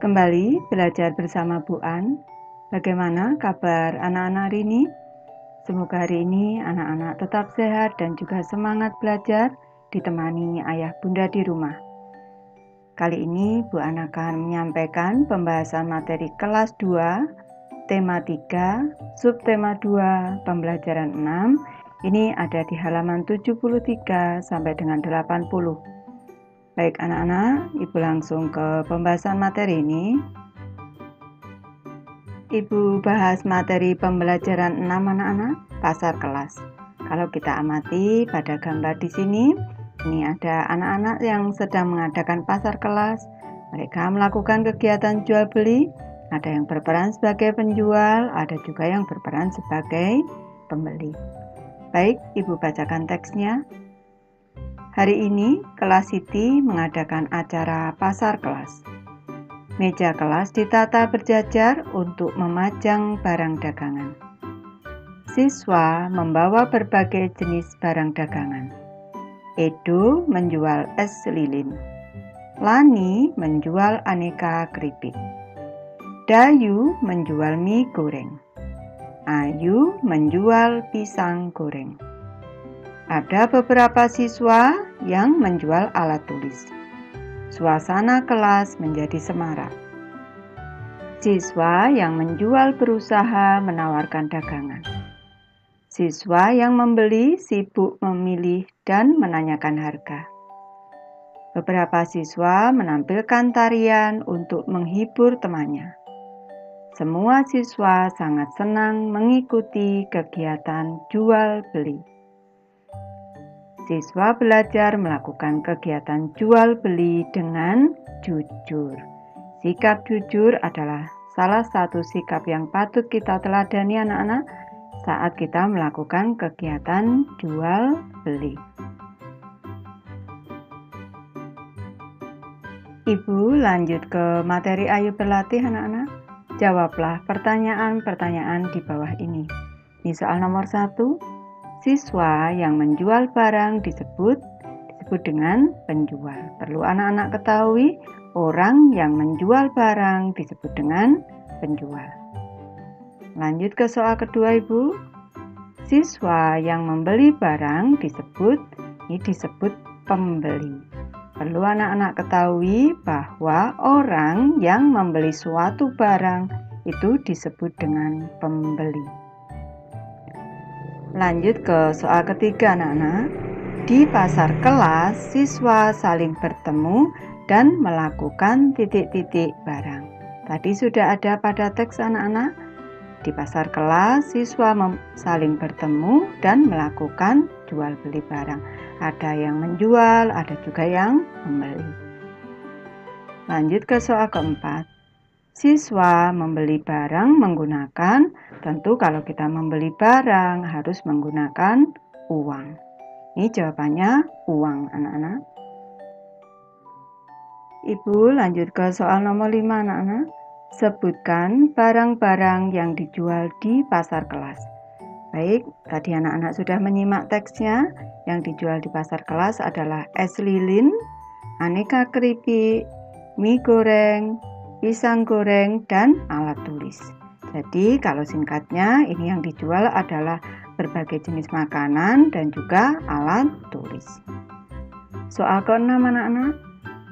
Kembali belajar bersama Bu An. Bagaimana kabar anak-anak hari ini? Semoga hari ini anak-anak tetap sehat dan juga semangat belajar ditemani ayah bunda di rumah. Kali ini Bu An akan menyampaikan pembahasan materi kelas 2, tema 3, subtema 2, pembelajaran 6. Ini ada di halaman 73 sampai dengan 80. Baik anak-anak, Ibu langsung ke pembahasan materi ini. Ibu bahas materi pembelajaran 6 anak-anak, pasar kelas. Kalau kita amati pada gambar di sini, ini ada anak-anak yang sedang mengadakan pasar kelas. Mereka melakukan kegiatan jual beli, ada yang berperan sebagai penjual, ada juga yang berperan sebagai pembeli. Baik, Ibu bacakan teksnya. Hari ini, kelas Siti mengadakan acara pasar kelas. Meja kelas ditata berjajar untuk memajang barang dagangan. Siswa membawa berbagai jenis barang dagangan. Edo menjual es lilin. Lani menjual aneka keripik. Dayu menjual mie goreng. Ayu menjual pisang goreng. Ada beberapa siswa yang menjual alat tulis. Suasana kelas menjadi semarak. Siswa yang menjual berusaha menawarkan dagangan. Siswa yang membeli sibuk memilih dan menanyakan harga. Beberapa siswa menampilkan tarian untuk menghibur temannya. Semua siswa sangat senang mengikuti kegiatan jual beli. Siswa belajar melakukan kegiatan jual beli dengan jujur. Sikap jujur adalah salah satu sikap yang patut kita teladani anak-anak saat kita melakukan kegiatan jual beli. Ibu lanjut ke materi Ayo Berlatih anak-anak. Jawablah pertanyaan-pertanyaan di bawah ini. Ini soal nomor 1. Siswa yang menjual barang disebut dengan penjual. Perlu anak-anak ketahui, orang yang menjual barang disebut dengan penjual. Lanjut ke soal kedua, Ibu. Siswa yang membeli barang disebut pembeli. Perlu anak-anak ketahui bahwa orang yang membeli suatu barang itu disebut dengan pembeli. Lanjut ke soal ketiga anak-anak. Di pasar kelas, siswa saling bertemu dan melakukan titik-titik barang. Tadi sudah ada pada teks anak-anak. Di pasar kelas, siswa saling bertemu dan melakukan jual beli barang. Ada yang menjual, ada juga yang membeli. Lanjut ke soal keempat. Siswa membeli barang menggunakan, tentu kalau kita membeli barang harus menggunakan uang. Ini jawabannya uang anak-anak. Ibu lanjut ke soal nomor 5 anak-anak. Sebutkan barang-barang yang dijual di pasar kelas. Baik, tadi anak-anak sudah menyimak teksnya. Yang dijual di pasar kelas adalah es lilin, aneka keripik, mie goreng, pisang goreng, dan alat tulis. Jadi kalau singkatnya ini yang dijual adalah berbagai jenis makanan dan juga alat tulis. Soal ke-6 anak-anak.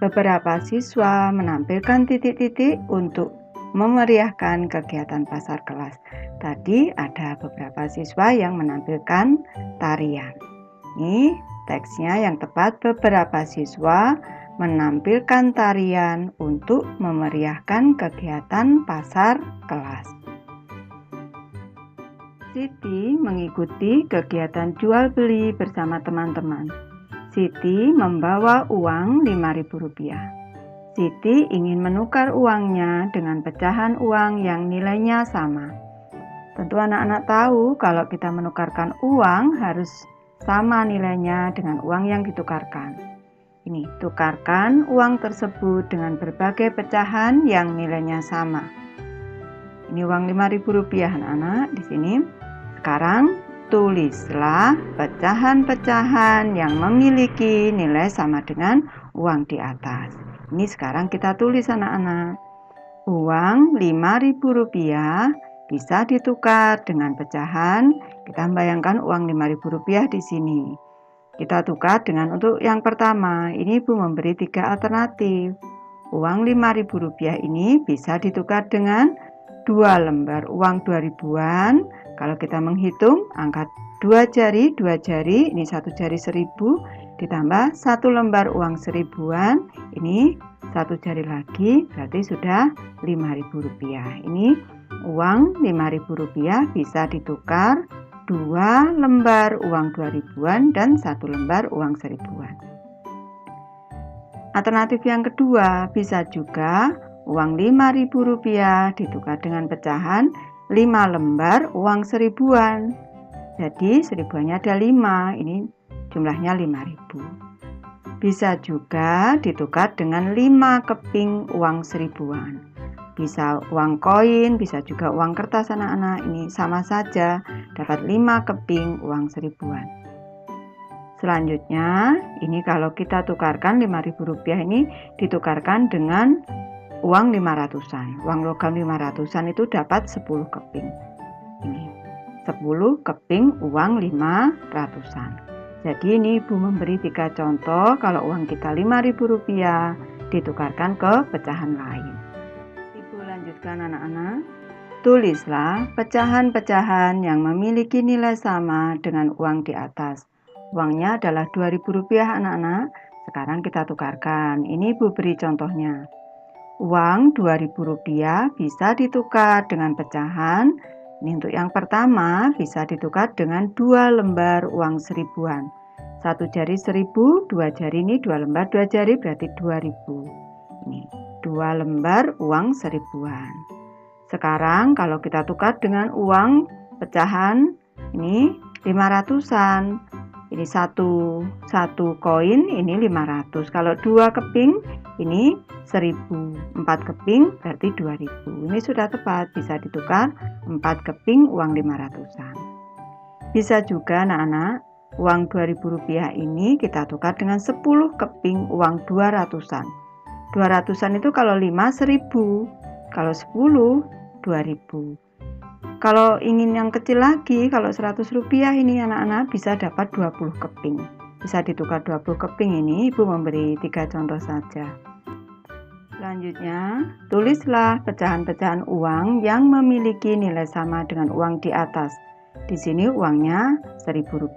Beberapa siswa menampilkan titik-titik untuk memeriahkan kegiatan pasar kelas. Tadi ada beberapa siswa yang menampilkan tarian. Ini teksnya yang tepat, beberapa siswa menampilkan tarian untuk memeriahkan kegiatan pasar kelas. Siti mengikuti kegiatan jual beli bersama teman-teman. Siti membawa uang Rp5.000. Siti ingin menukar uangnya dengan pecahan uang yang nilainya sama. Tentu anak-anak tahu kalau kita menukarkan uang harus sama nilainya dengan uang yang ditukarkan. Ini, tukarkan uang tersebut dengan berbagai pecahan yang nilainya sama. Ini uang Rp5.000 anak-anak di sini. Sekarang tulislah pecahan-pecahan yang memiliki nilai sama dengan uang di atas. Ini sekarang kita tulis anak-anak. Uang Rp5.000 bisa ditukar dengan pecahan. Kita bayangkan uang Rp5.000 di sini. Kita tukar dengan untuk yang pertama. Ini Ibu memberi 3 alternatif. Uang Rp5.000 ini bisa ditukar dengan 2 lembar uang 2.000-an. Kalau kita menghitung angka 2 jari, ini 1 jari 1.000 ditambah 1 lembar uang 1.000-an, ini 1 jari lagi, berarti sudah Rp5.000. Ini uang Rp5.000 bisa ditukar 2 lembar uang 2.000-an dan 1 lembar uang 1.000-an. Alternatif yang kedua, bisa juga uang Rp5.000 ditukar dengan pecahan 5 lembar uang 1.000-an. Jadi 1.000-annya ada 5, ini jumlahnya 5.000. Bisa juga ditukar dengan 5 keping uang 1.000-an. Bisa uang koin, bisa juga uang kertas anak-anak. Ini sama saja, dapat 5 keping uang 1.000-an. Selanjutnya, ini kalau kita tukarkan Rp5.000 ini ditukarkan dengan uang 500-an. Uang logam 500-an itu dapat 10 keping. Ini 10 keping uang 500-an. Jadi ini Ibu memberi 3 contoh kalau uang kita Rp5.000 ditukarkan ke pecahan lain. Ibu lanjutkan anak-anak. Tulislah pecahan-pecahan yang memiliki nilai sama dengan uang di atas. Uangnya adalah Rp2.000 anak-anak. Sekarang kita tukarkan. Ini Ibu beri contohnya. Uang Rp2.000 bisa ditukar dengan pecahan. Ini untuk yang pertama bisa ditukar dengan 2 lembar uang 1.000-an. 1 jari 1.000, 2 jari ini 2 lembar 2 jari berarti 2.000. Ini 2 lembar uang 1.000-an. Sekarang kalau kita tukar dengan uang pecahan ini 500-an. Ini satu koin ini 500. Kalau 2 keping ini 1.000. 4 keping berarti 2.000. Ini sudah tepat, bisa ditukar 4 keping uang 500-an. Bisa juga anak-anak, uang Rp2.000 ini kita tukar dengan 10 keping uang 200-an. 200-an itu kalau 5 1.000, kalau 10 2.000. Kalau ingin yang kecil lagi, kalau Rp100 ini anak-anak bisa dapat 20 keping. Bisa ditukar 20 keping ini, Ibu memberi 3 contoh saja. Selanjutnya, tulislah pecahan-pecahan uang yang memiliki nilai sama dengan uang di atas. Di sini uangnya Rp1.000.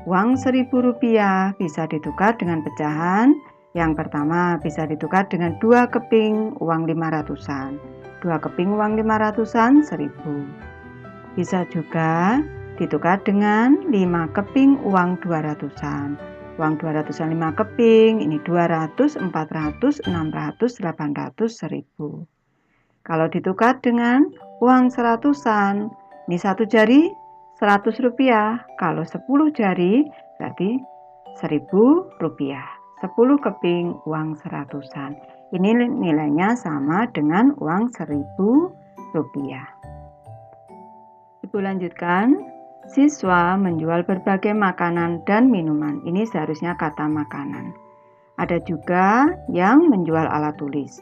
Uang Rp1.000 bisa ditukar dengan pecahan. Yang pertama bisa ditukar dengan 2 keping uang 500-an. 2 keping uang 500-an 1.000. Bisa juga ditukar dengan 5 keping uang 200-an. Uang 200-an 5 keping, ini 200, 400, 600, 800, 1.000. Kalau ditukar dengan uang 100-an, ini 1 jari Rp100. Kalau 10 jari berarti Rp1.000. 10 keping uang 100-an. Ini nilainya sama dengan uang Rp1.000. Ibu lanjutkan. Siswa menjual berbagai makanan dan minuman. Ini seharusnya kata makanan. Ada juga yang menjual alat tulis.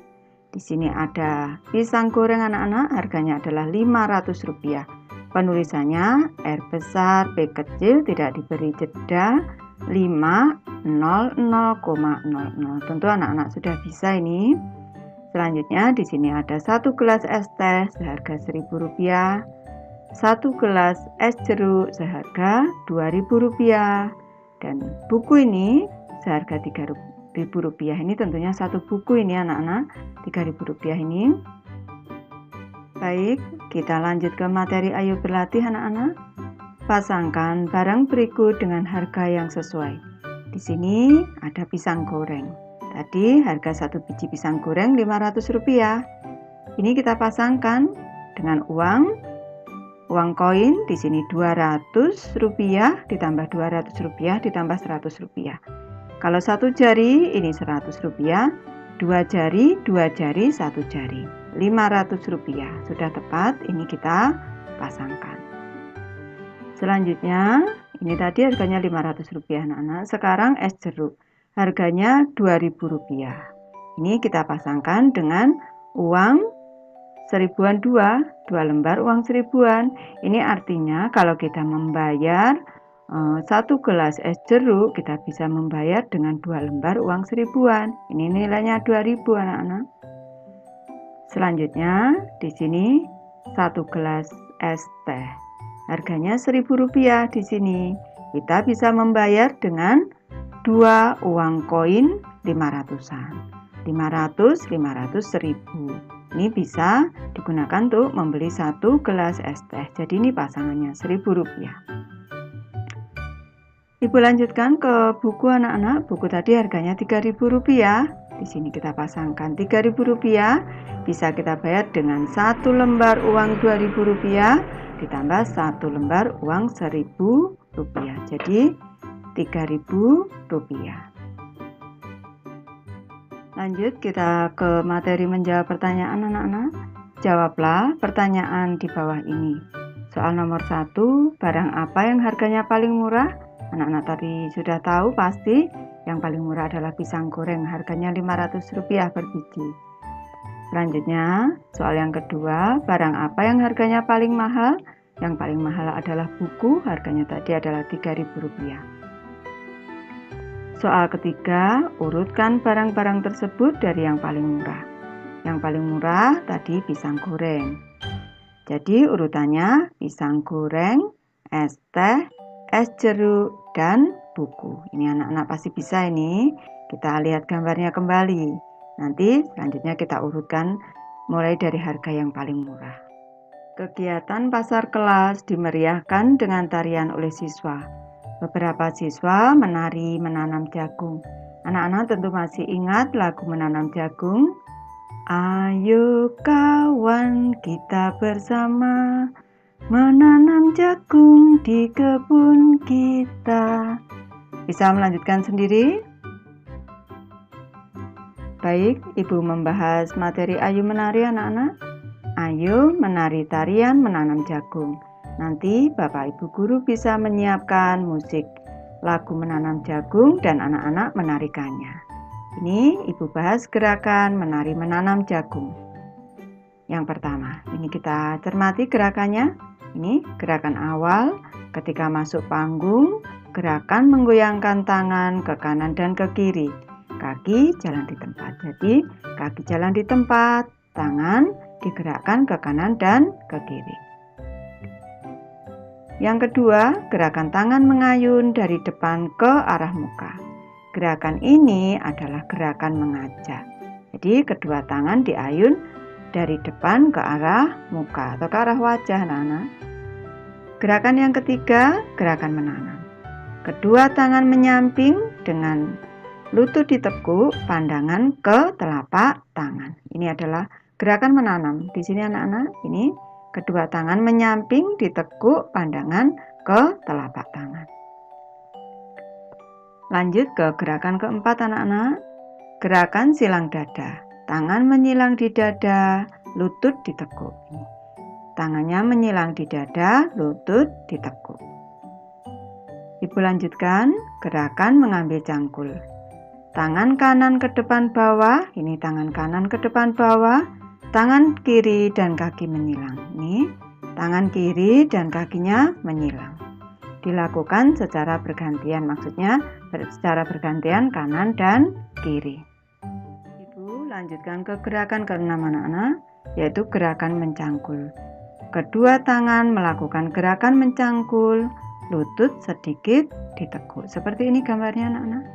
Di sini ada pisang goreng anak-anak, harganya adalah Rp500. Penulisannya R besar, P kecil, tidak diberi jeda, 500,00. Tentu anak-anak sudah bisa ini. Selanjutnya di sini ada 1 gelas es teh seharga Rp1.000. 1 gelas es jeruk seharga Rp2.000 dan buku ini seharga Rp3.000. Ini tentunya 1 buku ini anak-anak Rp3.000 ini. Baik, kita lanjut ke materi ayo berlatih anak-anak. Pasangkan barang berikut dengan harga yang sesuai. Di sini ada pisang goreng. Tadi harga 1 biji pisang goreng Rp500. Ini kita pasangkan dengan uang koin. Di sini Rp200 ditambah Rp200 ditambah Rp100. Kalau 1 jari ini Rp100, 2 jari 1 jari Rp500. Sudah tepat, ini kita pasangkan. Selanjutnya ini tadi harganya Rp500 anak-anak. Sekarang es jeruk harganya Rp2.000. Ini kita pasangkan dengan uang seribuan dua lembar uang seribuan. Ini artinya kalau kita membayar 1 gelas es jeruk, kita bisa membayar dengan 2 lembar uang seribuan. Ini nilainya 2000 anak-anak. Selanjutnya di sini 1 gelas es teh. Harganya Rp1.000 di sini. Kita bisa membayar dengan 2 uang koin 500-an. 500, 500, 1000. Ini bisa digunakan untuk membeli 1 gelas es teh. Jadi ini pasangannya Rp1.000. Ibu lanjutkan ke buku anak-anak. Buku tadi harganya Rp3.000. Di sini kita pasangkan Rp3.000. Bisa kita bayar dengan 1 lembar uang Rp2.000 ditambah 1 lembar uang Rp1.000. Jadi Rp3.000. Lanjut kita ke materi menjawab pertanyaan anak-anak. Jawablah pertanyaan di bawah ini. Soal nomor 1, barang apa yang harganya paling murah? Anak-anak tadi sudah tahu pasti yang paling murah adalah pisang goreng, harganya Rp500 per biji. Selanjutnya, soal yang kedua, barang apa yang harganya paling mahal? Yang paling mahal adalah buku, harganya tadi adalah Rp3.000. Soal ketiga, urutkan barang-barang tersebut dari yang paling murah. Yang paling murah tadi pisang goreng. Jadi urutannya pisang goreng, es teh, es jeruk, dan buku. Ini anak-anak pasti bisa ini. Kita lihat gambarnya kembali. Nanti selanjutnya kita urutkan mulai dari harga yang paling murah. Kegiatan pasar kelas dimeriahkan dengan tarian oleh siswa. Beberapa siswa menari menanam jagung. Anak-anak tentu masih ingat lagu menanam jagung. Ayo kawan kita bersama menanam jagung di kebun kita. Bisa melanjutkan sendiri? Baik, Ibu membahas materi Ayo Menari anak-anak. Ayo menari tarian menanam jagung. Nanti Bapak Ibu Guru bisa menyiapkan musik lagu menanam jagung dan anak-anak menarikannya. Ini Ibu bahas gerakan menari menanam jagung. Yang pertama, ini kita cermati gerakannya. Ini gerakan awal ketika masuk panggung, gerakan menggoyangkan tangan ke kanan dan ke kiri. Kaki jalan di tempat. Jadi, kaki jalan di tempat, tangan digerakkan ke kanan dan ke kiri. Yang kedua, gerakan tangan mengayun dari depan ke arah muka. Gerakan ini adalah gerakan mengajak. Jadi kedua tangan diayun dari depan ke arah muka atau ke arah wajah anak-anak. Gerakan yang ketiga, gerakan menanam. Kedua tangan menyamping dengan lutut ditekuk, pandangan ke telapak tangan. Ini adalah gerakan menanam. Di sini anak-anak, ini kedua tangan menyamping, ditekuk, pandangan ke telapak tangan. Lanjut ke gerakan keempat anak-anak. Gerakan silang dada. Tangan menyilang di dada, lutut ditekuk. Tangannya menyilang di dada, lutut ditekuk. Ibu lanjutkan gerakan mengambil cangkul. Tangan kanan ke depan bawah, ini tangan kanan ke depan bawah. Tangan kiri dan kaki menyilang. Ini tangan kiri dan kakinya menyilang. Dilakukan secara bergantian, maksudnya secara bergantian kanan dan kiri. Ibu lanjutkan ke gerakan ke-6 anak-anak, yaitu gerakan mencangkul. Kedua tangan melakukan gerakan mencangkul, lutut sedikit ditekuk. Seperti ini gambarnya anak-anak.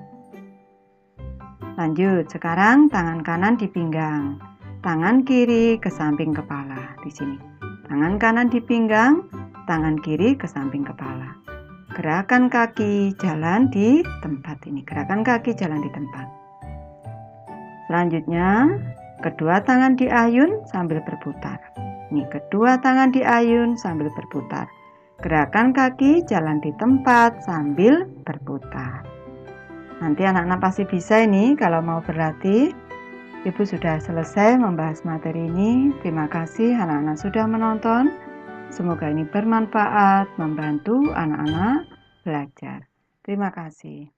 Lanjut, sekarang tangan kanan di pinggang. Tangan kiri ke samping kepala di sini. Tangan kanan di pinggang, tangan kiri ke samping kepala. Gerakan kaki jalan di tempat ini. Gerakan kaki jalan di tempat. Selanjutnya, kedua tangan diayun sambil berputar. Ini kedua tangan diayun sambil berputar. Gerakan kaki jalan di tempat sambil berputar. Nanti anak-anak pasti bisa ini kalau mau berlatih. Ibu sudah selesai membahas materi ini. Terima kasih anak-anak sudah menonton. Semoga ini bermanfaat, membantu anak-anak belajar. Terima kasih.